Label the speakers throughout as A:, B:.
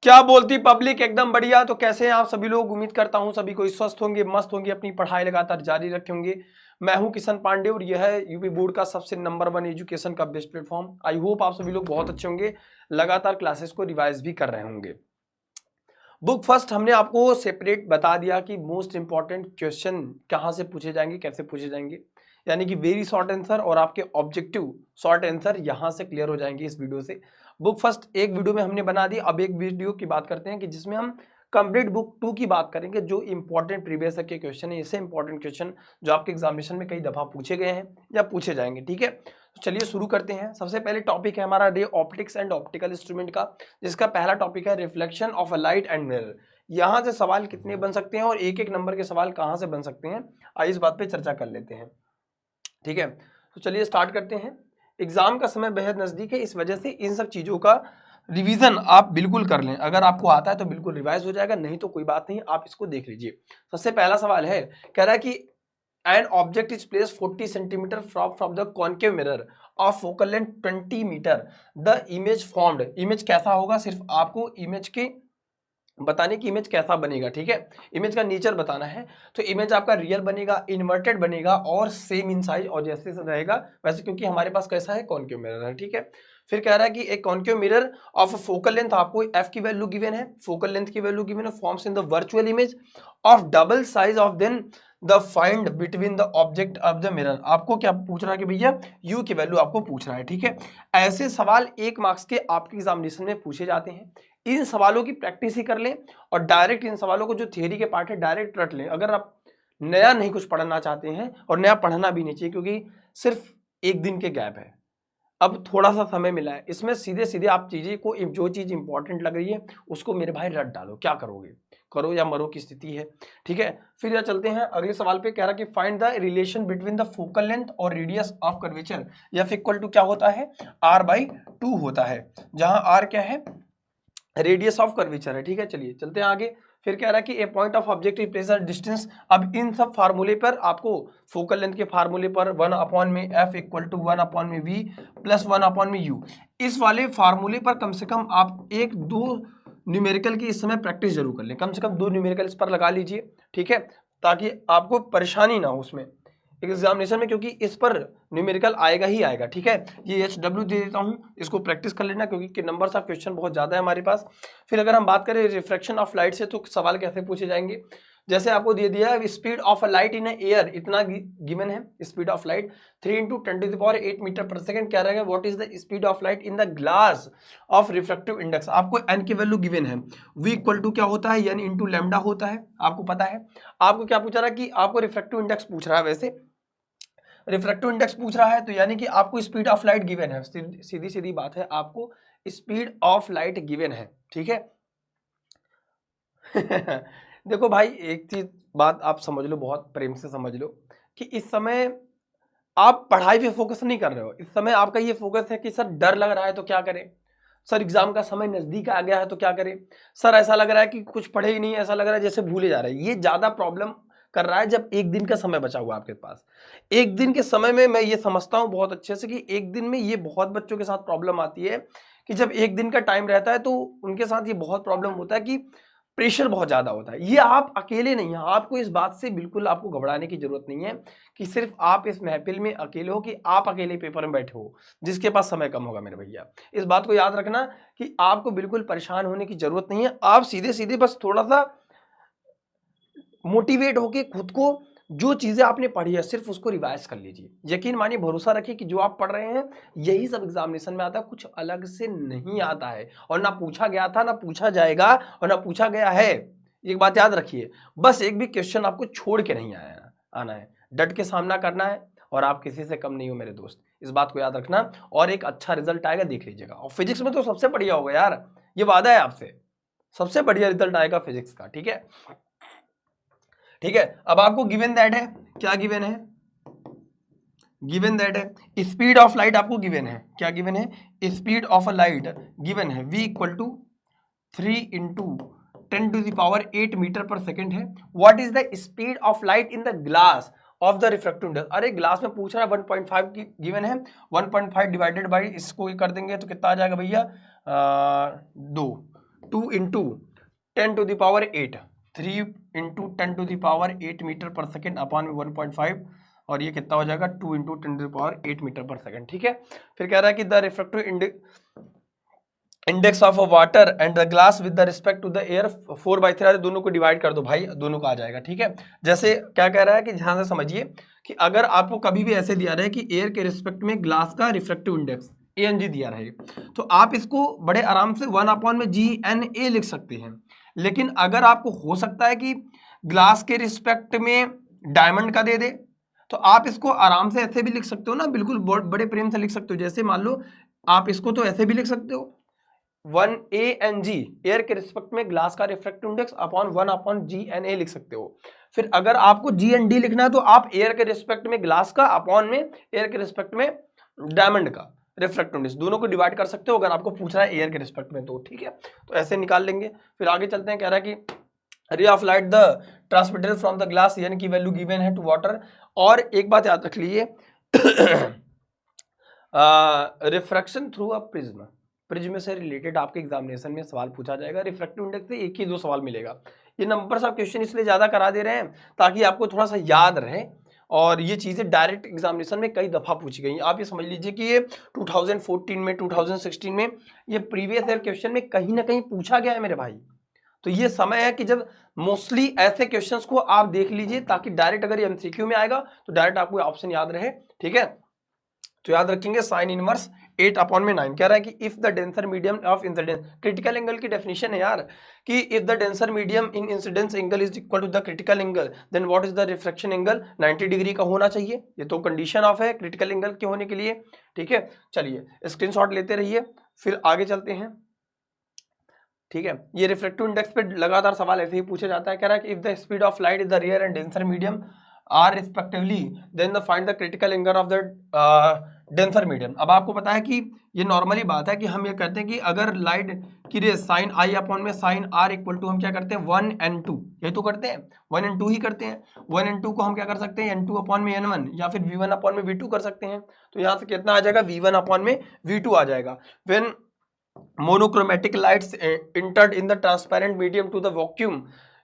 A: क्या बोलती पब्लिक? एकदम बढ़िया। तो कैसे हैं आप सभी लोग? उम्मीद करता हूं सभी कोई स्वस्थ होंगे, मस्त होंगे, अपनी पढ़ाई लगातार जारी रखेंगे। मैं हूं किशन पांडे और यह है यूपी बोर्ड का सबसे नंबर 1 एजुकेशन का बेस्ट प्लेटफॉर्म। आई होप आप सभी लोग बहुत अच्छे होंगे, लगातार क्लासेस को रिवाइज भी कर रहे होंगे। बुक फर्स्ट हमने आपको सेपरेट बता दिया कि मोस्ट इंपॉर्टेंट क्वेश्चन कहां से पूछे जाएंगे, कैसे पूछे जाएंगे, यानी कि वेरी शॉर्ट आंसर और आपके ऑब्जेक्टिव शॉर्ट आंसर यहां से क्लियर हो जाएंगे इस वीडियो से। बुक फर्स्ट एक वीडियो में हमने बना दी, अब एक वीडियो की बात करते हैं कि जिसमें हम कंप्लीट बुक 2 की बात करेंगे, जो इंपॉर्टेंट प्रीवियस के क्वेश्चन है, ऐसे इंपॉर्टेंट क्वेश्चन जो आपके एग्जामिनेशन में कई दफा पूछे गए हैं या पूछे जाएंगे। ठीक है, तो चलिए शुरू करते हैं। सबसे पहले टॉपिक है हमारा ray optics and optical instrument का, जिसका पहला टॉपिक है reflection of a light and mirror. यहां से सवाल कितने बन सकते हैं और एक एक नंबर के सवाल कहां से बन सकते हैं, आइए इस बात पे चर्चा कर लेते हैं। ठीक है, तो चलिए स्टार्ट करते हैं। एग्जाम का समय बेहद नजदीक है, इस वजह से इन सब चीजों का रिवीजन आप बिल्कुल कर लें। अगर आपको आता है तो बिल्कुल रिवाइज हो जाएगा, नहीं तो कोई बात नहीं, आप इसको देख लीजिए। सबसे पहला सवाल है, कह रहा है कि an object is place 40 centimetre from the concave mirror of focal length 20 metre, the image formed. Image कैसा होगा, सिर्फ आपको इमेज के बताने की इमेज कैसा बनेगा। ठीक है, इमेज का नेचर बताना है। तो इमेज आपका रियल बनेगा, इन्वर्टेड बनेगा और सेम इन साइज और जैसे रहेगा वैसे, क्योंकि हमारे पास कैसा है, कॉन्केव मिरर है। ठीक है, फिर कह रहा है कि एक concave mirror of focal length, आपको एफ की वैल्यू गिवन है, फोकल लेंथ की वैल्यू गिवन है, forms in the virtual image of double size of then the find between the object of the mirror. आपको क्या पूछ रहा है कि भैया यू की वैल्यू आपको पूछ रहा है। ठीक है, ऐसे सवाल 1 मार्क्स के आपके एग्जामिनेशन में पूछे जाते हैं। इन सवालों की प्रैक्टिस ही कर लें और डायरेक्ट इन सवालों को जो थियरी के पार्ट है डायरेक्ट रट लें। अगर आप नया नहीं कुछ पढ़ना चाहते हैं, और नया पढ़ना भी नहीं चाहिए क्योंकि सिर्फ एक दिन के गैप है, अब थोड़ा सा समय मिला है, इसमें सीधे सीधे आप चीजें को, जो चीज इंपॉर्टेंट लग रही है उसको मेरे भाई रट डालो। क्या करोगे, करो या मरो की स्थिति है। ठीक है, फिर चलते हैं अगले सवाल पे। कह रहा कि find the relation between the focal length और radius of curvature. F equal to क्या होता है, r/2 होता है, जहां r क्या है, रेडियस ऑफ कर्वेचर है। ठीक है, चलिए चलते हैं आगे। फिर कह रहा है कि a point of objective pressure distance. अब इन सब फार्मूले पर आपको, फोकल लेंथ के फार्मूले पर 1 में एफ इक्वल टू 1 में वी प्लस 1 में यू, इस वाले फार्मूले पर कम से कम आप 1-2 न्यूमेरिकल की इस समय प्रैक्टिस जरूर कर लें, कम से कम 2 न्यूमेरिकल इस पर लगा लीजिए। ठीक है, ताकि आपको परेशानी ना हो उसमें एग्जामिनेशन में, क्योंकि इस पर न्यूमेरिकल आएगा ही आएगा। ठीक है, ये HW दे देता हूं, इसको प्रैक्टिस कर लेना क्योंकि नंबर्स ऑफ क्वेश्चन बहुत ज्यादा है हमारे पास। फिर अगर हम बात करें रिफ्रैक्शन ऑफ लाइट से, तो सवाल कैसे पूछे जाएंगे, जैसे आपको दे दिया है speed of a light in air, इतना गिवन है स्पीड ऑफ लाइट 3 × 10⁸ मीटर पर सेकंड। क्या रहेगा, what is the speed of light in the glass of refractive index. आपको एन की वैल्यू गिवन है, v इक्वल टू क्या होता है, एन इंटू लैम्डा होता है, आपको पता है। आपको क्या पूछ रहा है कि आपको रिफ्रैक्टिव इंडेक्स पूछ रहा है, वैसे रिफ्रैक्टिव इंडेक्स पूछ रहा है, तो यानी कि आपको स्पीड ऑफ लाइट गिवन है, सीधी सीधी बात है, आपको स्पीड ऑफ लाइट गिवन है। ठीक है देखो भाई, एक चीज बात आप समझ लो, बहुत प्रेम से समझ लो कि इस समय आप पढ़ाई पे फोकस नहीं कर रहे हो। इस समय आपका ये फोकस है कि सर डर लग रहा है तो क्या करें, सर एग्जाम का समय नजदीक आ गया है तो क्या करें, सर ऐसा लग रहा है कि कुछ पढ़े ही नहीं, ऐसा लग रहा है जैसे भूले जा रहे हैं। ये ज्यादा प्रॉब्लम कर रहा है जब एक दिन का समय बचा हुआ आपके पास। एक दिन के समय में मैं ये समझता हूं बहुत अच्छे से कि एक दिन में ये बहुत बच्चों के साथ प्रॉब्लम आती है कि जब एक दिन का टाइम रहता है तो उनके साथ ये बहुत प्रॉब्लम होता है कि प्रेशर बहुत ज्यादा होता है। ये आप अकेले नहीं हैं, आपको इस बात से बिल्कुल आपको घबराने की जरूरत नहीं है कि सिर्फ आप इस महफिल में अकेले हो, कि आप अकेले पेपर में बैठे हो जिसके पास समय कम होगा। मेरे भैया इस बात को याद रखना कि आपको बिल्कुल परेशान होने की जरूरत नहीं है। आप सीधे सीधे बस थोड़ा सा मोटिवेट होके खुद को, जो चीजें आपने पढ़ी है सिर्फ उसको रिवाइज कर लीजिए। यकीन मानिए, भरोसा रखिए कि जो आप पढ़ रहे हैं यही सब एग्जामिनेशन में आता है, कुछ अलग से नहीं आता है, और ना पूछा गया था, ना पूछा जाएगा, और ना पूछा गया है। एक बात याद रखिए, बस एक भी क्वेश्चन आपको छोड़ के नहीं आना है, डट के सामना करना है, और आप किसी से कम नहीं हो मेरे दोस्त, इस बात को याद रखना। और एक अच्छा रिजल्ट आएगा, देख लीजिएगा। और फिजिक्स में तो सबसे बढ़िया होगा यार, ये वादा है आपसे, सबसे बढ़िया रिजल्ट आएगा फिजिक्स का। ठीक है, ठीक है, अब आपको गिवन दैट है, क्या गिवन है, गिवन दैट है स्पीड ऑफ लाइट आपको गिवन है, क्या गिवन है, speed of a light given है, v इक्वल टू 3 × 10⁸ मीटर पर सेकेंड है। What is the speed of light in the glass of the refractive index. अरे ग्लास में पूछ रहा है, 1.5 की गिवन है, 1.5 डिवाइडेड बाई इसको कर देंगे तो कितना आ जाएगा भैया, 2, 2 इंटू 10⁸8, 3 इंटू 10⁸8 मीटर पर सेकेंड अपॉन में 1.5, और ये कितना हो जाएगा 2 इंटू 10⁸8 मीटर पर सेकेंड। ठीक है, फिर कह रहा है कि the refractive index of water and the glass with the respect to the air 4/3, दोनों को डिवाइड कर दो भाई, दोनों का आ जाएगा। ठीक है, जैसे क्या कह रहा है कि ध्यान से समझिए कि अगर आपको कभी भी ऐसे दिया रहे कि एयर के रिस्पेक्ट में ग्लास का रिफ्रैक्टिव इंडेक्स ANG दिया रहे, तो आप इसको बड़े आराम से 1/GNA लिख सकते हैं। लेकिन अगर आपको हो सकता है कि ग्लास के रिस्पेक्ट में डायमंड का दे दे, तो आप इसको आराम से ऐसे भी लिख सकते हो ना, बिल्कुल बड़े प्रेम से लिख सकते हो। जैसे मान लो आप इसको तो ऐसे भी लिख सकते हो 1ANG, एयर के रिस्पेक्ट में ग्लास का रिफ्रैक्टिव इंडेक्स अपॉन 1/GNA लिख सकते हो। फिर अगर आपको GND लिखना है तो आप एयर के रिस्पेक्ट में ग्लास का अपॉन में एयर के रिस्पेक्ट में डायमंड का रिफ्रैक्टिव इंडेक्स, दोनों को डिवाइड कर सकते हो अगर आपको पूछ रहा है एयर के रिस्पेक्ट में तो। ठीक है, तो ऐसे निकाल लेंगे। फिर आगे चलते हैं, कह रहा है कि ray of light the transmitted from the glass, यानी की वैल्यू गिवन है टू वाटर। और एक बात याद रख लीजिए, refraction through a prism, prism से रिलेटेड आपके एग्जामिनेशन में सवाल पूछा जाएगा। रिफ्रैक्टिव इंडेक्स से 1 ही 2 सवाल मिलेगा। ये नंबर ऑफ क्वेश्चन इसलिए ज्यादा करा दे रहे हैं ताकि आपको थोड़ा सा याद रहे, और ये चीजें डायरेक्ट एग्जामिनेशन में कई दफा पूछी गई। आप ये समझ लीजिए कि ये 2014 में, 2016 में ये प्रीवियस ईयर क्वेश्चन में कहीं ना कहीं पूछा गया है मेरे भाई। तो ये समय है कि जब मोस्टली ऐसे क्वेश्चंस को आप देख लीजिए, ताकि डायरेक्ट अगर ये MCQ में आएगा तो डायरेक्ट आपको ऑप्शन याद रहे। ठीक है, तो याद रखेंगे साइन इनवर्स 8/9। कह रहा है कि if the denser medium of incidence, critical angle की डेफिनेशन है यार कि if the denser medium in incidence angle is equal to the critical angle, then what is the refraction angle, 90 degree का होना चाहिए। ये तो कंडीशन ऑफ है क्रिटिकल एंगल के होने के लिए। ठीक है, चलिए स्क्रीनशॉट लेते रहिए, फिर आगे चलते हैं। ठीक है, ये रिफ्रैक्टिव इंडेक्स पे लगातार सवाल ऐसे ही पूछा जाता है। कह रहा है कि if the speed of light is the rear and denser medium are respectively, then the find the critical angle of the denser medium. अब आपको पता है कि ये नॉर्मली बात है कि हम ये कहते हैं कि अगर लाइट की रेस साइन आई अपॉन में साइन आर इक्वल टू, हम क्या करते हैं 1n2, ये तो करते हैं 1n2 ही करते हैं। 1n2 को हम क्या कर सकते हैं n2 अपॉन में n1 या फिर v1 अपॉन में v2 कर सकते हैं। तो यहाँ से कितना आ जाएगा v1 अपॉन में v2 आ जाएगा। When monochromatic lights entered in the transparent medium to the vacuum,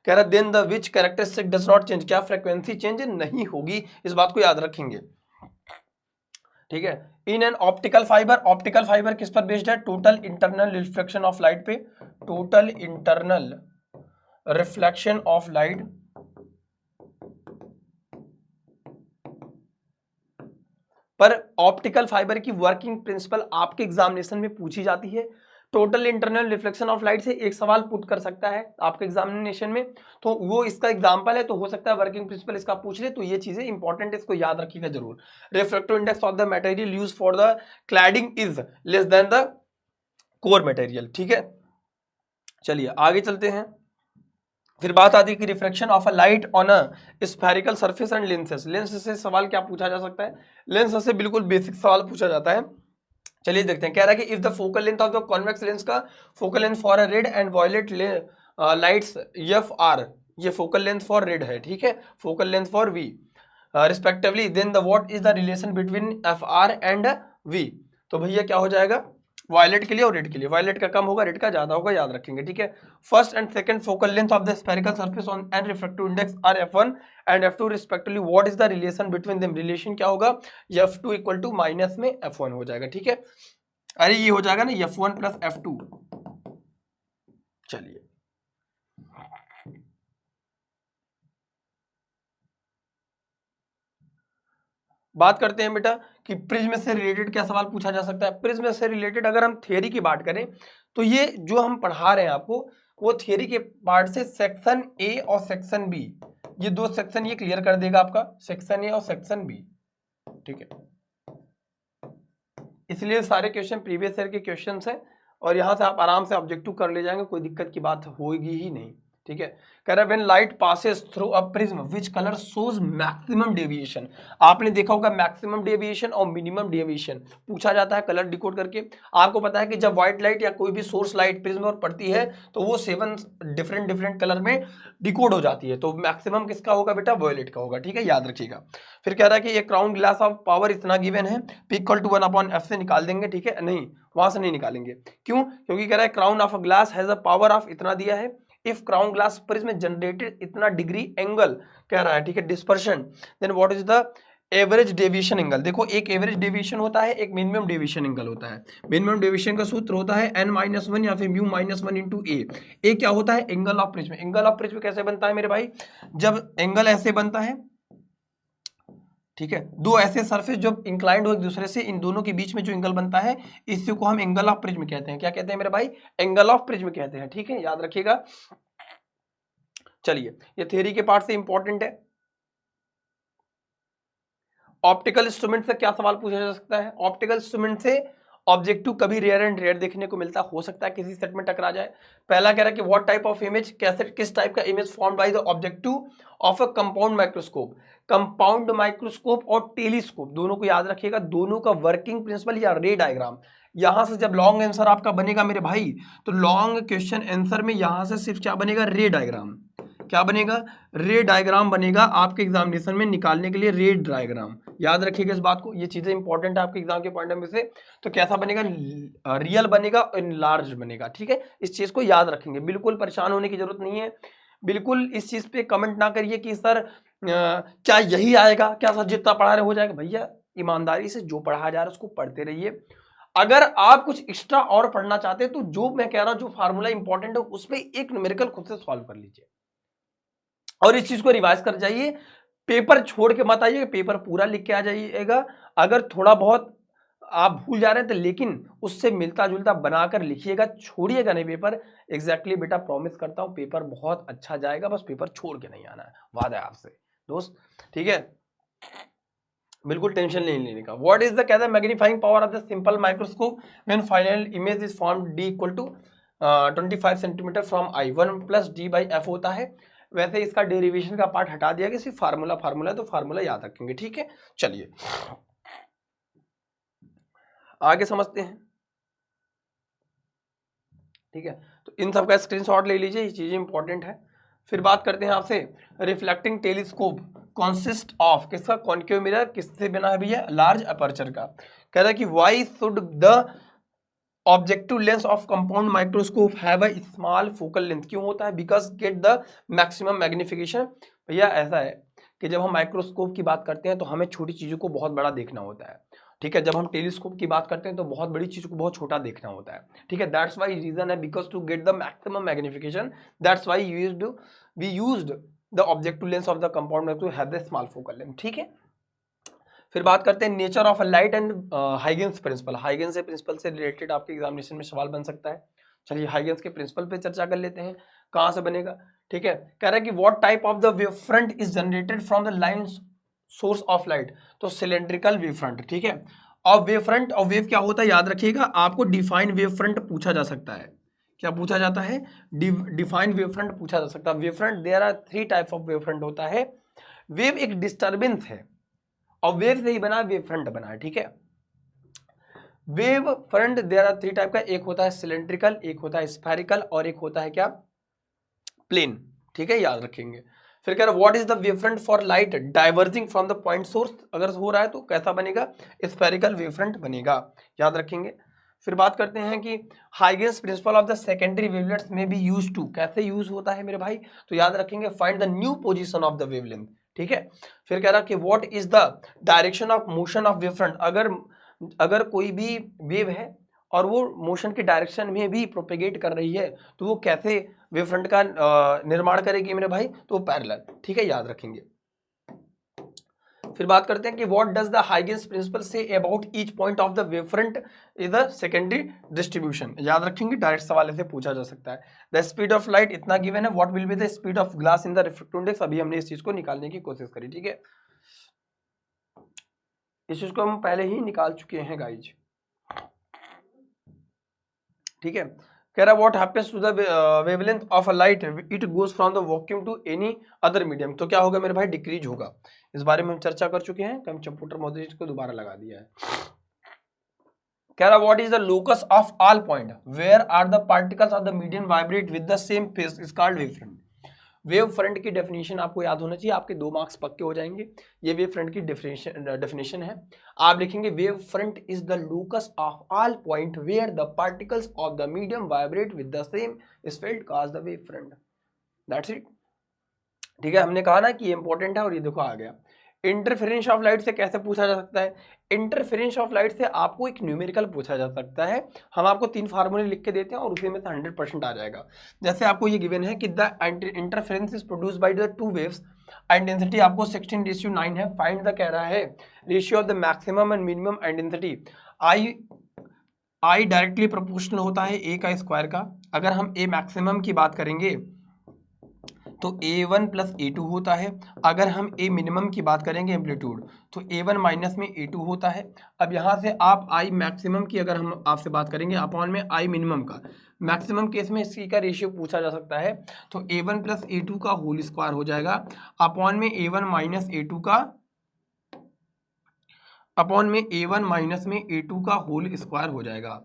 A: कह रहा then the which characteristic does not change, क्या फ्रीक्वेंसी चेंज नहीं होगी, इस बात को याद रखेंगे। ठीक है, in an optical fibre, optical fibre किस पर बेस्ड है, total internal reflection of light पे, total internal reflection of light पर ऑप्टिकल फाइबर की वर्किंग प्रिंसिपल आपके एग्जामिनेशन में पूछी जाती है। Total internal reflection of light से एक सवाल पुट कर सकता है आपके एग्जामिनेशन में, तो वो इसका एग्जांपल है। तो हो सकता है वर्किंग प्रिंसिपल इसका पूछ ले, तो ये चीजें इंपॉर्टेंट, इसको याद रखिएगा जरूर। Refractive index of the material used for the cladding is less than the core material. ठीक है, चलिए आगे चलते हैं। फिर बात आती है कि refraction of a light on a spherical surface and lenses. Lens से सवाल क्या पूछा जा सकता है, लेंस से बिल्कुल बेसिक सवाल पूछा जाता है। चलिए देखते हैं, कह रहा है कि if the focal length of the convex lens का focal length for a red and violet lights FR, ये फोकल लेंथ फॉर रेड है। ठीक है, focal length for V respectively, then the what is the relation between FR and V। तो भैया क्या हो जाएगा, वायलेट के लिए और रेड के लिए, वायलेट का कम होगा, रेड का ज्यादा होगा, याद रखेंगे। ठीक है, first and second focal length of the spherical surface on and refractive index are F1 and F2 respectively, what is the relation between them, relation क्या होगा, F2 इक्वल टू माइनस में F1 हो जाएगा। ठीक है, अरे ये हो जाएगा ना F1 प्लस F2। चलिए बात करते हैं बेटा कि प्रिज्म से रिलेटेड क्या सवाल पूछा जा सकता है। प्रिज्म से रिलेटेड अगर हम थियरी की बात करें तो ये जो हम पढ़ा रहे हैं आपको, वो थियरी के पार्ट से सेक्शन ए और सेक्शन बी, ये दो सेक्शन ये क्लियर कर देगा आपका, सेक्शन ए और सेक्शन बी। ठीक है, इसलिए सारे क्वेश्चन प्रीवियस ईयर के क्वेश्चन है, और यहां से आप आराम से ऑब्जेक्टिव कर ले जाएंगे, कोई दिक्कत की बात होगी ही नहीं। ठीक है, कह रहा है when light passes through a prism which colour shows maximum deviation. आपने देखा होगा मैक्सिमम डेविएशन और मिनिमम डेविएशन पूछा जाता है कलर डिकोड करके। आपको पता है कि जब व्हाइट लाइट या कोई भी सोर्स लाइट प्रिज्म पर पड़ती है तो वो 7 डिफरेंट कलर में डिकोड हो जाती है, तो मैक्सिमम किसका होगा बेटा, वॉयलेट का होगा, ठीक है, याद रखिएगा। फिर कह रहा है कि एक क्राउन ग्लास ऑफ पावर इतना गिवन है, P इक्वल टू 1/f से निकाल देंगे, ठीक है, नहीं वहां से नहीं निकालेंगे, क्यों, क्योंकि कह रहा है crown of a glass has a power of इतना दिया है, if crown glass prism generated इतना डिग्री एंगल कह रहा है, ठीक है, dispersion, then what is the average deviation angle. देखो एक एवरेज डेविएशन होता है, एक मिनिमम डेविएशन एंगल होता है। मिनिमम डेविएशन का सूत्र होता है n-1 या फिर μ-1 इंटू ए क्या होता है, angle of prism. Angle of prism कैसे बनता है मेरे भाई, जब एंगल ऐसे बनता है, ठीक है, दो ऐसे सरफेस जब इंक्लाइंड हो एक दूसरे से, इन दोनों के बीच में जो एंगल बनता है इसी को हम एंगल ऑफ प्रिज्म कहते हैं। क्या कहते हैं मेरे भाई, एंगल ऑफ प्रिज्म कहते हैं, ठीक है, याद रखिएगा। चलिए ये थ्योरी के पार्ट से इंपॉर्टेंट है। ऑप्टिकल इंस्ट्रूमेंट से क्या सवाल पूछा जा सकता है, ऑप्टिकल इंस्ट्रूमेंट से ऑब्जेक्टिव कभी रेयर एंड रेयर देखने को मिलता, हो सकता है किसी सेट में टकरा जाए। पहला कह रहा है कि व्हाट टाइप ऑफ इमेज, कैसे किस टाइप का image formed by the objective of a compound microscope. Compound microscope और टेलीस्कोप दोनों को याद रखिएगा, दोनों का वर्किंग प्रिंसिपल या रे डायग्राम। यहां से जब लॉन्ग आंसर आपका बनेगा मेरे भाई, तो लॉन्ग क्वेश्चन आंसर में यहां से सिर्फ क्या बनेगा, रे डायग्राम। क्या बनेगा, रे डायग्राम बनेगा आपके एग्जामिनेशन में निकालने के लिए, रे डायग्राम। याद रखिएगा इस बात को, ये चीजें इंपॉर्टेंट है आपके एग्जाम के पॉइंट ऑफ व्यू से। तो कैसा बनेगा, रियल बनेगा, लार्ज बनेगा, ठीक है, इस चीज को याद रखेंगे, बिल्कुल परेशान होने की जरूरत नहीं है। बिल्कुल इस चीज पे कमेंट ना करिए कि सर क्या यही आएगा, क्या सर जितना पढ़ा रहे हो जाएगा। भैया ईमानदारी से जो पढ़ाया जा रहा है उसको पढ़ते रहिए। अगर आप कुछ एक्स्ट्रा और पढ़ना चाहते हैं तो जो मैं कह रहा हूं, जो फार्मूला इंपॉर्टेंट है उसमें एक न्यूमेरिकल खुद से सॉल्व कर लीजिए और इस चीज को रिवाइज कर जाइए। पेपर छोड़ के मत आइए, पेपर पूरा लिख के आ जाइएगा। अगर थोड़ा बहुत आप भूल जा रहे हैं तो लेकिन उससे मिलता जुलता बनाकर लिखिएगा, छोड़िएगा नहीं पेपर। एग्जैक्टली बेटा प्रॉमिस करता हूं पेपर बहुत अच्छा जाएगा, बस पेपर छोड़ के नहीं आना है, वादा है आपसे दोस्त, ठीक है, बिल्कुल टेंशन नहीं लेने का। व्हाट इज द कहता है magnifying power of the simple microscope when final image is formed, d equal to 25 centimetre from eye, 1 plus D by F होता है। वैसे इसका डेरिवेशन का पार्ट हटा दिया गया, सिर्फ फार्मूला तो फार्मूला याद रखेंगे, ठीक है। चलिए आगे समझते हैं, ठीक है, तो इन सब का स्क्रीनशॉट ले लीजिए, ये चीजें इंपॉर्टेंट है। फिर बात करते हैं आपसे, रिफ्लेक्टिंग टेलीस्कोप कॉन्सिस्ट ऑफ, किसका, कॉन्केव मिरर, किससे बना है भैया, लार्ज अपर्चर का। कह रहा है कि why should the objective lens of compound microscope have a small focal length, क्यों होता है, because gate the maximum magnification. भैया ऐसा है कि जब हम माइक्रोस्कोप की बात करते हैं तो हमें छोटी चीजों को बहुत बड़ा देखना होता है, ठीक है, जब हम टेलीस्कोप की बात करते हैं तो बहुत बड़ी चीज को बहुत छोटा देखना होता है, ठीक है, दैट्स वाई रीजन है, because to get the maximum magnification, that's why we used the objective lens of the compound microscope have the small focal length, ठीक है। फिर बात करते हैं nature of light and Huygens principle. Huygens के principle से related आपके examination में सवाल बन सकता है। चलिए हाइगेंस के प्रिंसिपल पे चर्चा कर लेते हैं, कहां से बनेगा, ठीक है। कह रहा है कि what type of the wave front is generated from the line source of light, तो सिलेंड्रिकल वेव फ्रंट, ठीक है। और वेव फ्रंट और वेव क्या होता है याद रखिएगा, आपको डिफाइन वेव फ्रंट पूछा जा सकता है। क्या पूछा जाता है, डिफाइन वेव फ्रंट पूछा जा सकता है। Wave front there are 3 type of wave front होता है। वेव एक डिस्टर्बेंस है और वेव से ही बना, वेव फ्रंट बना है, ठीक है। Wave front there are 3 type का, एक होता है सिलेंड्रिकल, एक होता है स्फेरिकल और एक होता है क्या, प्लेन, ठीक है, याद रखेंगे। फिर कह रहा है what is the wave front for light diverging from the point source, अगर हो रहा है तो कैसा बनेगा, स्फेरिकल वेव फ्रंट बनेगा, याद रखेंगे। फिर बात करते हैं कि Huygens principle of the secondary wavelets में बी यूज टू, कैसे यूज होता है मेरे भाई, तो याद रखेंगे find the new position of the wavelength, ठीक है। फिर कह रहा कि what is the direction of motion of wave front, अगर कोई भी वेव है और वो मोशन के डायरेक्शन में भी प्रोपेगेट कर रही है तो वो कैसे वेव फ्रंट का निर्माण करेगी मेरे भाई, तो वो पैरेलल, ठीक है, याद रखेंगे। फिर बात करते हैं कि what does the Huygens principle say about each point of the wave front is the secondary distribution, याद रखेंगे, डायरेक्ट सवाल से पूछा जा सकता है। द स्पीड ऑफ लाइट इतना गिवन है, what will be the speed of glass in the refractive index, अभी हमने इस चीज को निकालने की कोशिश करी, ठीक है, इस चीज को हम पहले ही निकाल चुके हैं गाइज, ठीक है। कह रहा what happens to the wavelength of a light, it goes from the vacuum to any other medium. तो क्या होगा मेरे भाई, डिक्रीज होगा। इस बारे में हम चर्चा कर चुके हैं, कंप्यूटर मॉडल को दोबारा लगा दिया है। कह रहा what is the locus of all point where are the particles of the medium vibrate with the same phase is called wave front. Wave front की डेफिनेशन आपको याद होना चाहिए, आपके 2 मार्क्स पक्के हो जाएंगे। ये वेव फ्रंट की डेफिनेशन है। आप लिखेंगे wave front is the locus of all point where the particles of the medium vibrate with the same speed called the wave front. That's it. ठीक है, हमने कहा ना कि ये इंपॉर्टेंट है। और ये देखो आ गया, इंटरफेरेंस ऑफ लाइट से कैसे पूछा जा सकता है। इंटरफेरेंस ऑफ लाइट से आपको एक न्यूमेरिकल पूछा जा सकता है। हम आपको 3 फार्मूले लिख के देते हैं और उसी में से 100% आ जाएगा। जैसे आपको ये गिवन है कि the interference is produce by the 2 waves and density आपको 16:9 है। फाइंड द कह रहा है ratio of the maximum and minimum and density. I directly proportional होता है ए का स्क्वायर का। अगर हम ए मैक्सिमम की बात करेंगे तो A1 प्लस A2 होता है। अगर हम A मिनिमम की बात करेंगे एम्पलीट्यूड, तो A1 माइनस में A2 होता है। अब यहाँ से आप I मैक्सिमम की अगर हम आपसे बात करेंगे अपॉन में I मिनिमम का, मैक्सिमम केस में इसी का रेशियो पूछा जा सकता है। तो A1 प्लस A2 का होल स्क्वायर हो जाएगा अपॉन में A1 माइनस A2 का, अपॉन में A1 माइनस में A2 का होल स्क्वायर हो जाएगा।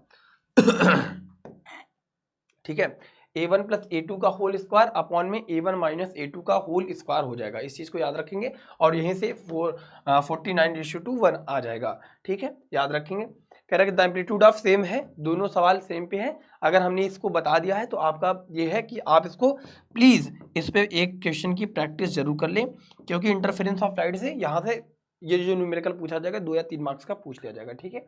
A: ठीक है, A1 प्लस A2 का होल स्क्वायर अपॉन में A1 माइनस A2 का होल स्क्वायर हो जाएगा। इस चीज को याद रखेंगे और यहीं से 49:1 आ जाएगा। ठीक है, याद रखेंगे। कह रहा है कि द एम्पलीट्यूड ऑफ सेम है, दोनों सवाल सेम पे है। अगर हमने इसको बता दिया है तो आपका ये है कि आप इसको प्लीज इस पे एक क्वेश्चन की प्रैक्टिस जरूर कर लें, क्योंकि इंटरफेरेंस ऑफ लाइट से यहाँ से ये जो न्यूमेरिकल पूछा जाएगा 2 या 3 मार्क्स का पूछ लिया जाएगा। ठीक है,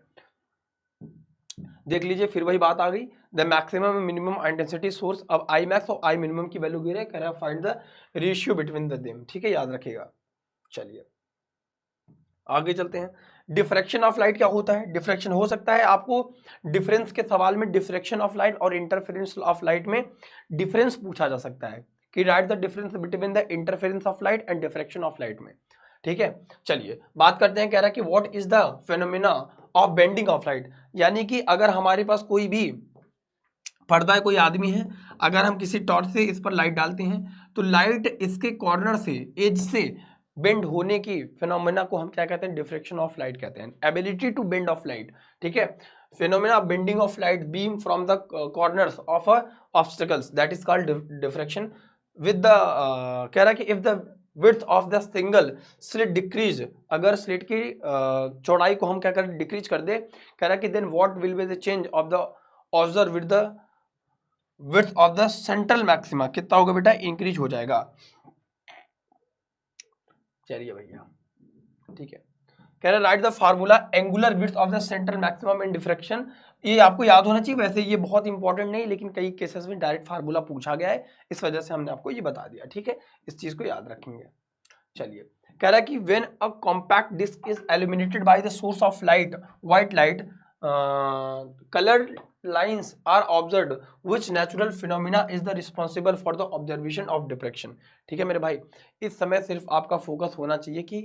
A: देख लीजिए फिर वही बात आ गई, the maximum minimum intensity source. अब आई मैक्स और आई मिनिमम की वैल्यू दे रहे हैं, कह रहा है find the ratio between the them. ठीक है, याद रखिएगा। चलिए आगे चलते हैं। डिफ्रैक्शन ऑफ लाइट क्या होता है। डिफ्रैक्शन हो सकता है आपको डिफरेंस के सवाल में डिफ्रैक्शन ऑफ लाइट और इंटरफेरेंस ऑफ लाइट में डिफरेंस पूछा जा सकता है कि right the difference between the interference of light and diffraction of light में। ठीक है, चलिए बात करते हैं। कह रहा है कि what is the phenomena of bending of light, यानी कि अगर हमारे पास कोई भी पर्दा है, कोई आदमी है, अगर हम किसी टॉर्च से इस पर लाइट डालते हैं तो लाइट इसके कॉर्नर से, एज से बेंड होने की फिनोमेना को हम क्या कहते हैं, डिफ्रैक्शन ऑफ लाइट कहते हैं। Ability to bend of light. ठीक है, phenomena bending of light beam from the corners of obstacles that is called diffraction with the कह रहा है कि if the width of the single slit decrease, अगर slit की चौड़ाई को हम क्या करें, डिक्रीज कर दे, कह रहा है कि then what will be the change of the observe with the width of the central maxima, कितना होगा बेटा, इंक्रीज हो जाएगा। चलिए भैया ठीक है, कह रहा है right the formula angular width of the central maximum in diffraction. ये आपको याद होना चाहिए, वैसे ये बहुत इंपॉर्टेंट नहीं, लेकिन कई केसेस में डायरेक्ट फार्मूला पूछा गया है, इस वजह से हमने आपको ये बता दिया। ठीक है, इस चीज को याद रखेंगे। चलिए कह रहा है कि when a compact disc is illuminated by the source of light, white light, colour lines are observed which natural phenomena is the responsible for the observation of diffraction। ठीक है मेरे भाई, इस समय सिर्फ आपका फोकस होना चाहिए कि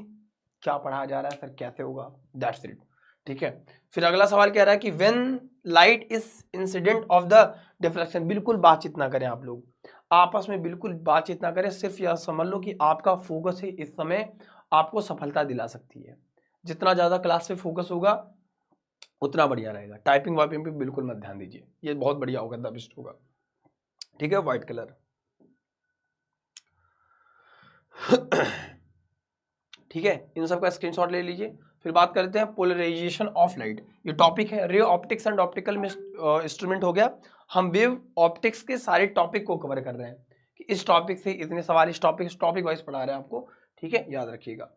A: क्या पढ़ाया जा रहा है सर, कैसे होगा, दैट्स इट। ठीक है, फिर अगला सवाल कह रहा है कि when light is incident of the diffraction, बिल्कुल बातचीत ना करें आप लोग, आपस में बिल्कुल बातचीत ना करें, सिर्फ यह समझ लो कि आपका फोकस है इस समय आपको सफलता दिला सकती है। जितना ज्यादा क्लास पे फोकस होगा उतना बढ़िया रहेगा। टाइपिंग वाइपिंग पे बिल्कुल मत ध्यान दीजिए, ये बहुत बढ़िया होगा, द बेस्ट होगा। ठीक है, व्हाइट कलर। ठीक है, इन सब का स्क्रीनशॉट ले लीजिए। फिर बात करते हैं पोलराइजेशन ऑफ लाइट, ये टॉपिक है। रे ऑप्टिक्स एंड ऑप्टिकल में इंस्ट्रूमेंट हो गया। हम वेव ऑप्टिक्स के सारे टॉपिक को कवर कर रहे हैं कि इस टॉपिक से इतने सवाल, इस टॉपिक वाइज पढ़ा रहे हैं आपको। ठीक है, याद रखिएगा।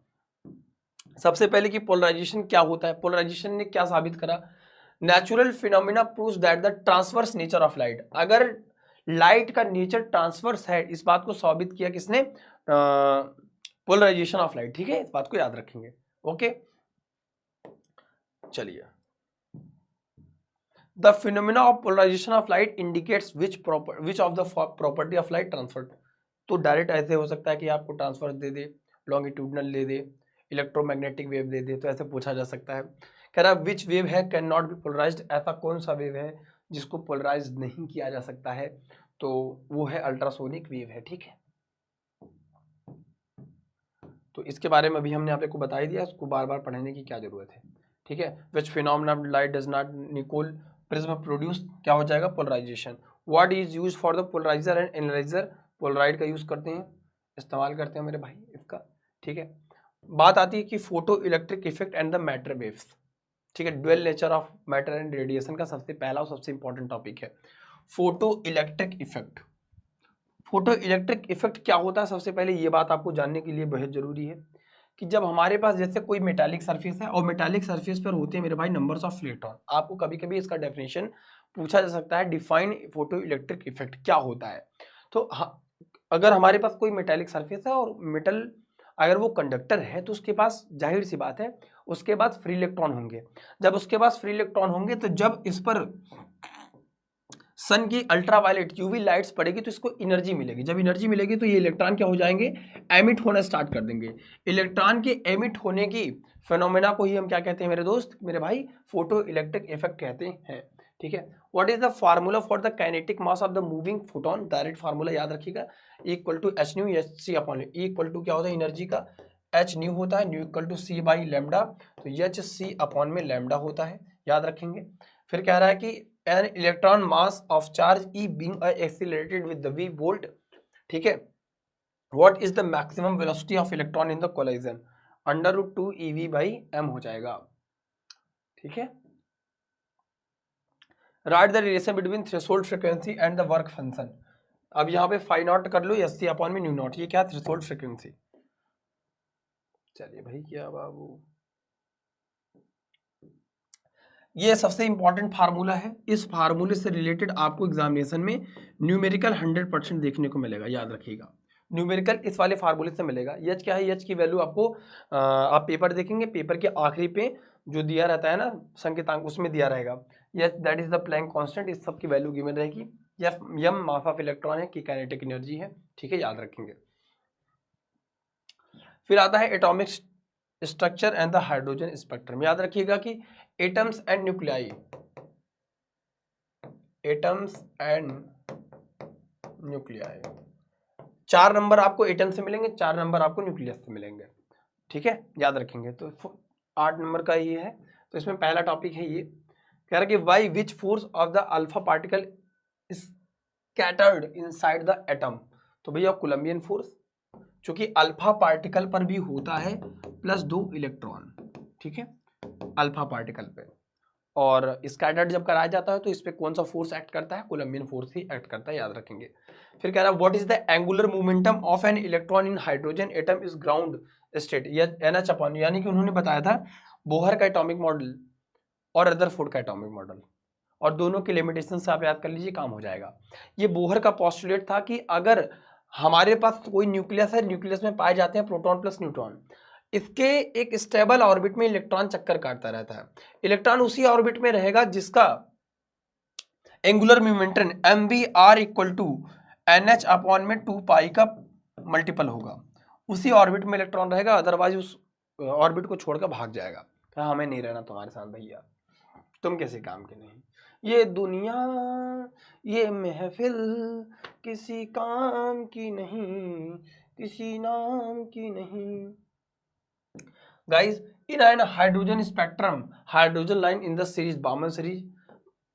A: सबसे पहले कि पोलराइजेशन क्या होता है। पोलराइजेशन ने क्या साबित करा, natural phenomena proves that the transverse nature of light, अगर लाइट का नेचर ट्रांसवर्स है, इस बात को साबित किया किसने, पोलराइजेशन ऑफ लाइट। ठीक है, इस बात को याद रखेंगे। ओके, चलिए, the phenomena of polarisation of light indicates which of the property of light transverse. तो डायरेक्ट ऐसे हो सकता है कि आपको ट्रांसफर दे दे, लॉन्गिट्यूडनल दे दे, इलेक्ट्रोमैग्नेटिक वेव दे दे, तो ऐसे पूछा जा सकता है। कह रहा है विच वेव है कैन नॉट बी पोलराइज्ड, ऐसा कौन सा वेव है जिसको पोलराइज नहीं किया जा सकता है, तो वो है अल्ट्रासोनिक वेव है, ठीक है। तो इसके बारे में अभी हमने आप को बता ही दिया, उसको बार बार पढ़ने की क्या जरूरत है, ठीक है। Which phenomena light does not Nicol prism produce, क्या हो जाएगा, polarisation. What is use for the polariser and analyser, polaroid का यूज करते हैं, इस्तेमाल करते हैं मेरे भाई इसका, ठीक है। बात आती है कि photo electric effect and the matter waves, ठीक है। Dual nature of matter and radiation का सबसे पहला और सबसे इंपॉर्टेंट टॉपिक है photo electric effect. Photo electric effect क्या होता है, सबसे पहले ये बात आपको जानने के लिए बहुत जरूरी है कि जब हमारे पास जैसे कोई मेटालिक सरफेस है और मेटालिक सरफेस पर होते हैं मेरे भाई नंबर्स ऑफ इलेक्ट्रॉन, आपको कभी कभी इसका डेफिनेशन पूछा जा सकता है, डिफाइन फोटो इलेक्ट्रिक इफेक्ट क्या होता है। तो अगर हमारे पास कोई मेटालिक सरफेस है और मेटल अगर वो कंडक्टर है तो उसके पास जाहिर सी बात है उसके पास फ्री इलेक्ट्रॉन होंगे। जब उसके पास फ्री इलेक्ट्रॉन होंगे तो जब इस पर सन की अल्ट्रावायलेट यूवी लाइट्स पड़ेगी तो इसको एनर्जी मिलेगी। जब एनर्जी मिलेगी तो ये इलेक्ट्रॉन क्या हो जाएंगे, एमिट होना स्टार्ट कर देंगे। इलेक्ट्रॉन के एमिट होने की फेनोमेना को ही हम क्या कहते हैं मेरे दोस्त, मेरे भाई, फोटो इलेक्ट्रिक इफेक्ट कहते हैं, ठीक है। What is the formula for the kinetic mass of the moving photon, direct formula याद रखिएगा, equal to H nu H C upon, equal to क्या होता है एनर्जी का, एच न्यू होता है, nu equal to C by lambda, तो H C upon में लैम्डा होता है, याद रखेंगे। फिर कह रहा है कि an electron mass of charge E being accelerated with the v volt, ठीक है। what is the maximum velocity of electron in the collision, under root 2 EV by m हो जाएगा, ठीक है। write the relation between threshold frequency and the work function, अब यहाँ पे phi not कर लो एस सी अपॉन में न्यू नॉट, ये क्या थ्रेशोल्ड फ्रीक्वेंसी। चलिए भाई क्या बाबू, ये सबसे इंपॉर्टेंट फार्मूला है, इस फार्मूले से रिलेटेड आपको एग्जामिनेशन में न्यूमेरिकल 100% देखने को मिलेगा, याद रखिएगा। न्यूमेरिकल इस वाले फार्मूले से मिलेगा। एच क्या है, एच की वैल्यू आपको आप पेपर देखेंगे, पेपर के आखिरी पे जो दिया रहता है ना संकेतांक, उसमें दिया रहेगा H, that is the plank constant, इस सब की वैल्यू गिवन रहेगी। यम मास ऑफ इलेक्ट्रॉन है, की काइनेटिक एनर्जी है, ठीक है, याद रखेंगे। फिर आता है atomic structure and the hydrogen spectrum, याद रखिएगा कि atoms and nuclei, atoms and nuclei, 4 number आपको एटम से मिलेंगे, 4 नंबर आपको न्यूक्लियस से मिलेंगे, ठीक है, याद रखेंगे। तो 8 नंबर का ये है। तो इसमें पहला टॉपिक है ये, कह रहा कि why which force of the alpha particle scattered inside the atom, तो भैया कूलम्बियन फोर्स, चूंकि अल्फा पार्टिकल पर भी होता है प्लस 2 इलेक्ट्रॉन, ठीक है, अल्फा पार्टिकल पे, और स्कैटर्ड जब कराया जाता है तो इस पे कौन सा फोर्स एक्ट करता है, कूलम्बियन फोर्स ही एक्ट करता है, याद रखेंगे। फिर कह रहा है what is the angular momentum of an electron in hydrogen atom is ground state, या NH अपॉन, यानी कि उन्होंने बताया था बोहर का एटॉमिक मॉडल और रदरफोर्ड का एटॉमिक मॉडल, और दोनों के लिमिटेशन से आप याद कर लीजिए, काम हो जाएगा। ये बोहर का पोस्टुलेट था कि अगर हमारे पास कोई न्यूक्लियस है, न्यूक्लियस में पाए जाते हैं प्रोटॉन प्लस न्यूट्रॉन, इसके एक स्टेबल ऑर्बिट में इलेक्ट्रॉन चक्कर काटता रहता है, इलेक्ट्रॉन उसी ऑर्बिट में रहेगा जिसका angular momentum mvr equal to NH upon में 2 पाई का मल्टीपल होगा, उसी ऑर्बिट में इलेक्ट्रॉन रहेगा, अदरवाइज उस ऑर्बिट को छोड़कर भाग जाएगा, कहा हमें नहीं रहना तुम्हारे साथ भैया, तुम कैसे काम के नहीं, ये दुनिया ये महफिल किसी काम की नहीं, किसी नाम की नहीं। Guys in an hydrogen spectrum, hydrogen line in the series Balmer series,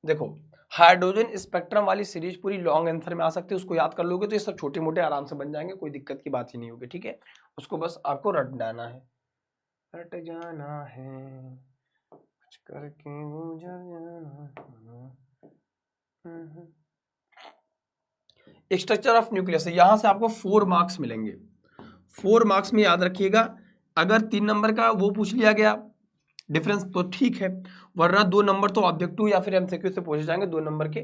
A: देखो हाइड्रोजन स्पेक्ट्रम वाली सीरीज पूरी लॉन्ग आंसर में आ सकती है, उसको याद कर लोगे तो ये सब छोटे मोटे आराम से बन जाएंगे, कोई दिक्कत की बात ही नहीं होगी, ठीक है, उसको बस आपको रट जाना है, रट जाना है, कुछ करके गुजर जाना। स्ट्रक्चर ऑफ न्यूक्लियस, यहां से आपको 4 मार्क्स मिलेंगे, 4 मार्क्स में याद रखिएगा। अगर 3 नंबर का वो पूछ लिया गया डिफरेंस तो ठीक है, वरना 2 नंबर तो ऑब्जेक्टिव या फिर एमसीक्यू से पूछे जाएंगे, 2 नंबर के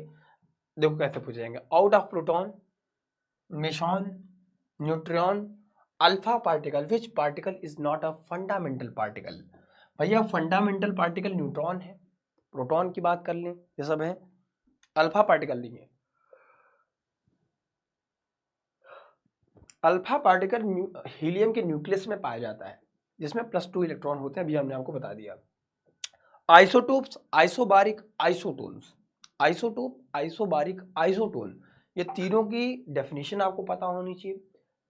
A: देखो कैसे पूछे जाएंगे। Out of proton, meson, neutron, alpha particle, which particle is not a fundamental particle, भैया फंडामेंटल पार्टिकल न्यूट्रॉन है, प्रोटॉन की बात कर लें ये सब है, अल्फा पार्टिकल नहीं है। अल्फा पार्टिकल हीलियम के न्यूक्लियस में पाया जाता है जिसमें +2 इलेक्ट्रॉन होते हैं, अभी हमने आपको बता दिया। Isotopes, isobaric, isotones, isotope, isobaric, isotone, ये तीनों की डेफिनेशन आपको पता होनी चाहिए,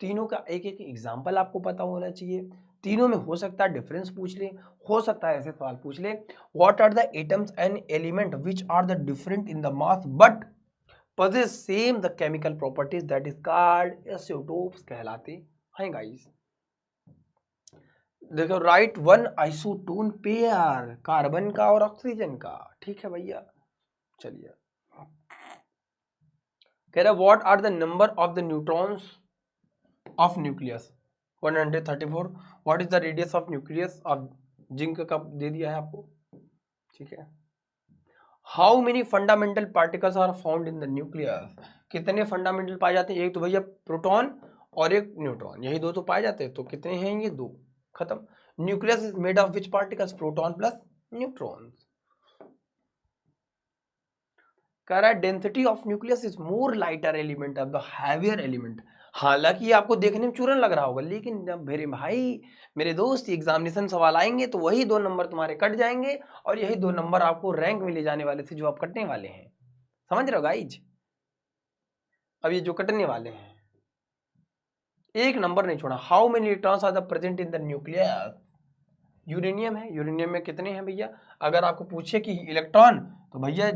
A: तीनों का एक एक एग्जाम्पल आपको पता होना चाहिए, तीनों में हो सकता है डिफरेंस पूछ ले, हो सकता है ऐसे सवाल पूछ ले, what are the atoms and element which are the different in the mass but possess same the chemical properties, that is called isotopes कहलाते हैं गाइस। देखो right one isotone pair, carbon का और ऑक्सीजन का, ठीक है भैया। चलिए कह रहा what are the number of the neutrons of nucleus 134, what is the radius of nucleus of zinc का दे दिया है आपको, ठीक है। How many fundamental particles are found in the nucleus, कितने फंडामेंटल पाए जाते हैं, एक तो भैया प्रोटॉन और एक न्यूट्रॉन, यही दो तो पाए जाते हैं, तो कितने हैं ये दो, खत्म। Nucleus is made of which particles, proton plus neutron. कह रहा है density of nucleus is more lighter element of the heavier element. हालांकि आपको देखने में चूरन लग रहा होगा, लेकिन जब मेरे भाई मेरे दोस्त एग्जामिनेशन सवाल आएंगे तो वही 2 नंबर तुम्हारे कट जाएंगे और यही 2 नंबर आपको रैंक में ले जाने वाले थे जो आप कटने वाले हैं, समझ रहे हो गाइज। अब ये जो कटने वाले हैं एक नंबर नहीं छोड़ा। How many electrons are the present in the nucleus, uranium है, यूरेनियम में कितने हैं भैया, अगर आपको पूछे कि इलेक्ट्रॉन तो भैया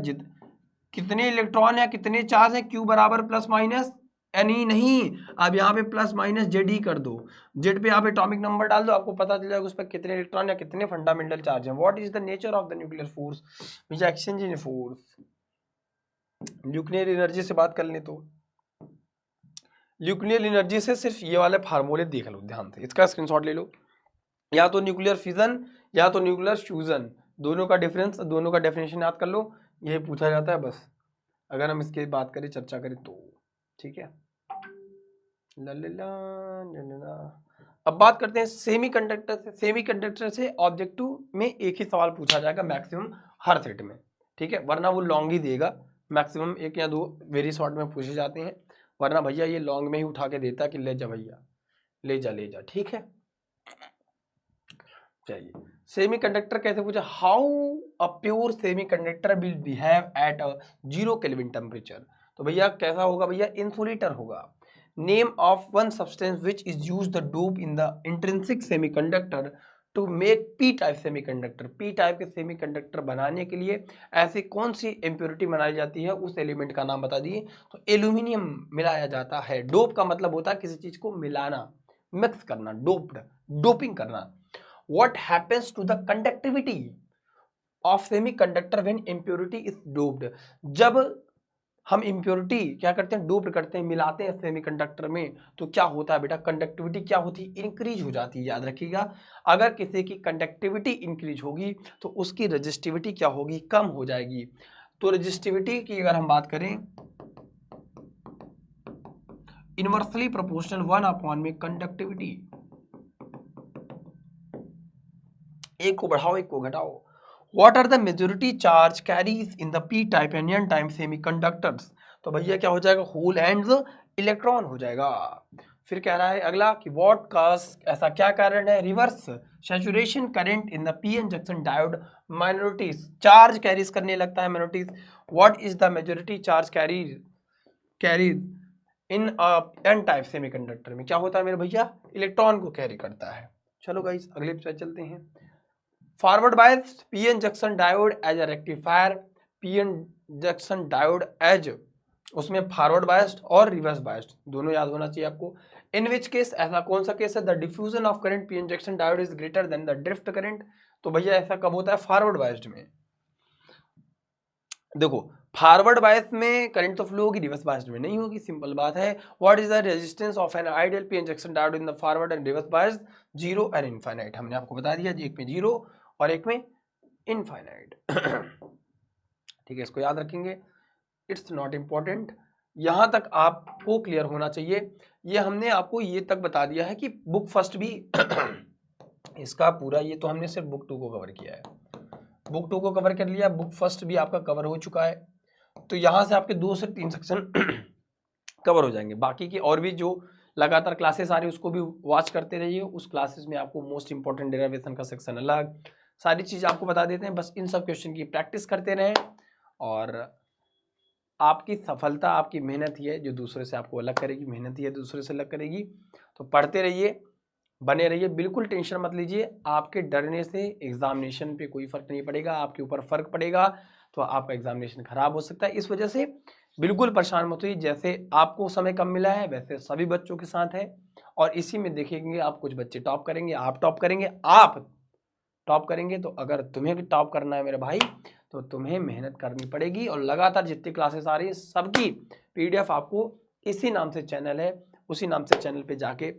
A: कितने इलेक्ट्रॉन है कितने चार्ज है, क्यू बराबर प्लस माइनस एनी नहीं, अब यहाँ पे प्लस माइनस जेड ही कर दो, जेड पे यहाँ पे एटॉमिक नंबर डाल दो, आपको पता चल जाएगा उस पर कितने इलेक्ट्रॉन या कितने फंडामेंटल चार्ज हैं। What is the nature of the nuclear force, भैया एक्सचेंजिंग फोर्स। न्यूक्लियर एनर्जी से बात कर ले तो न्यूक्लियर एनर्जी से सिर्फ ये वाले फार्मूले देख लो ध्यान से, इसका स्क्रीनशॉट ले लो, या तो न्यूक्लियर फिजन या तो न्यूक्लियर फ्यूजन, दोनों का डिफरेंस दोनों का डेफिनेशन याद कर लो, यही पूछा जाता है बस, अगर हम इसकी बात करें चर्चा करें तो, ठीक है। अब बात करते हैं सेमीकंडक्टर से। सेमीकंडक्टर से ऑब्जेक्टिव में एक ही सवाल पूछा जाएगा मैक्सिमम हर सेट में, ठीक है, वरना वो लॉन्ग ही देगा, मैक्सिमम 1 या 2 वेरी शॉर्ट में पूछे जाते हैं, वरना भैया ये लॉन्ग में ही उठा के देता कि ले जा भैया ले जा, ठीक है। चाहिए सेमीकंडक्टर कैसे पूछा, how a pure semiconductor will behave at a 0 kelvin temperature, तो भैया कैसा होगा भैया, इंसुलेटर होगा। Name of one substance which is use the dope in the intrinsic semiconductor to make P type semiconductor, P type के semiconductor बनाने के लिए ऐसी कौन सी इम्प्योरिटी बनाई जाती है, उस एलिमेंट का नाम बता दिए, तो एल्यूमिनियम मिलाया जाता है। डोप का मतलब होता है किसी चीज को मिलाना, मिक्स करना, डोप्ड, डोपिंग करना। What happens to the conductivity of semiconductor when impurity is doped, जब हम impurity क्या करते हैं, डोप करते हैं, मिलाते हैं सेमीकंडक्टर में, तो क्या होता है बेटा, कंडक्टिविटी क्या होती है, इंक्रीज हो जाती है। याद रखिएगा, अगर किसी की कंडक्टिविटी इंक्रीज होगी तो उसकी रेजिस्टिविटी क्या होगी, कम हो जाएगी। तो रेजिस्टिविटी की अगर हम बात करें, इनवर्सली प्रोपोर्शनल 1 में कंडक्टिविटी, एक को बढ़ाओ एक को घटाओ। What are the majority charge carriers in the P type and N type semiconductors, तो भैया क्या हो जाएगा, होल एंड इलेक्ट्रॉन हो जाएगा। फिर कह रहा है अगला कि व्हाट काज, ऐसा क्या कारण है, reverse saturation current in the P N junction diode minorities, charge carriers करने लगता है minorities. What is the majority charge carriers in N type semiconductor में, क्या होता है मेरे भैया, इलेक्ट्रॉन को कैरी करता है। चलो गाइस अगले पे चलते हैं। Forward biased PN junction diode as a rectifier, PN junction diode as, उसमें फॉरवर्ड बायस्ड और रिवर्स बायस्ड दोनों याद होना चाहिए आपको। इन विच केस, ऐसा कौन सा केस है, the diffusion of current PN junction diode is greater than the drift current, तो भैया ऐसा कब होता है, फॉरवर्ड बायस्ड में। देखो फॉरवर्ड बायस में करंट तो फ्लो होगी, रिवर्स बायस्ड में नहीं होगी, सिंपल बात है। What is the resistance of an ideal PN junction diode in the forward and reverse biased, 0 and infinite, हमने आपको बता दिया, एक में 0 और एक में इनफाइनाइट। ठीक है, इसको याद रखेंगे, इट्स नॉट इम्पॉर्टेंट, यहां तक आपको क्लियर होना चाहिए। ये हमने आपको ये तक बता दिया है कि बुक फर्स्ट भी इसका पूरा, ये तो हमने सिर्फ बुक 2 को कवर किया है, बुक 2 को कवर कर लिया, बुक फर्स्ट भी आपका कवर हो चुका है, तो यहां से आपके 2 से 3 सेक्शन कवर हो जाएंगे। बाकी की और भी जो लगातार क्लासेस आ रही है उसको भी वॉच करते रहिए, उस क्लासेस में आपको मोस्ट इंपॉर्टेंट डेरिवेशन का सेक्शन अलग, सारी चीज आपको बता देते हैं, बस इन सब क्वेश्चन की प्रैक्टिस करते रहें और आपकी सफलता आपकी मेहनत ही है जो दूसरे से आपको अलग करेगी, मेहनत ही है दूसरे से अलग करेगी। तो पढ़ते रहिए, बने रहिए, बिल्कुल टेंशन मत लीजिए। आपके डरने से एग्जामिनेशन पे कोई फर्क नहीं पड़ेगा, आपके ऊपर फर्क पड़ेगा तो आपका एग्जामिनेशन खराब हो सकता है। इस वजह से बिल्कुल परेशान मत होइए। जैसे आपको समय कम मिला है वैसे सभी बच्चों के साथ है, और इसी में देखेंगे आप कुछ बच्चे टॉप करेंगे, आप टॉप करेंगे, आप टॉप करेंगे। तो अगर तुम्हें भी टॉप करना है मेरे भाई तो तुम्हें मेहनत करनी पड़ेगी, और लगातार जितनी क्लासेस आ रही है सबकी पीडीएफ आपको इसी नाम से चैनल है, उसी नाम से चैनल पे जाके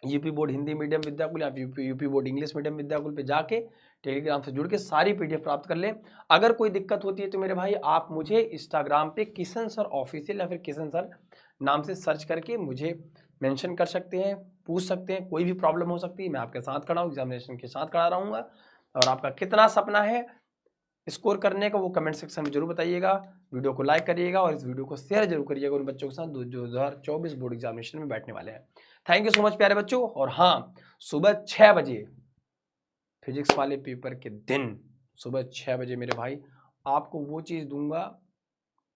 A: UP board Hindi medium Vidyakul या UP board English medium Vidyakul पे जाके टेलीग्राम से जुड़ के सारी पीडीएफ प्राप्त कर लें। अगर कोई दिक्कत होती है तो मेरे भाई आप मुझे इंस्टाग्राम पे किशन सर ऑफिशियल या फिर किशन सर नाम से सर्च करके मुझे मेंशन कर सकते हैं, पूछ सकते हैं, कोई भी प्रॉब्लम हो सकती है, मैं आपके साथ खड़ा हूँ, एग्जामिनेशन के साथ खड़ा रहूँगा। और आपका कितना सपना है स्कोर करने का वो कमेंट सेक्शन में जरूर बताइएगा। वीडियो को लाइक करिएगा और इस वीडियो को शेयर जरूर करिएगा उन बच्चों के साथ जो 2024 बोर्ड एग्जामिनेशन में बैठने वाले हैं। थैंक यू सो मच प्यारे बच्चों। और हाँ, सुबह 6 बजे फिजिक्स वाले पेपर के दिन सुबह 6 बजे मेरे भाई आपको वो चीज़ दूंगा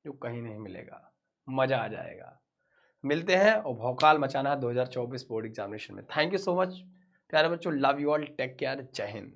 A: जो कहीं नहीं मिलेगा, मज़ा आ जाएगा। मिलते हैं और भौकाल मचाना है 2024 बोर्ड एग्जामिनेशन में। थैंक यू सो मच प्यारे बच्चों, love you all, take care, जय हिंद।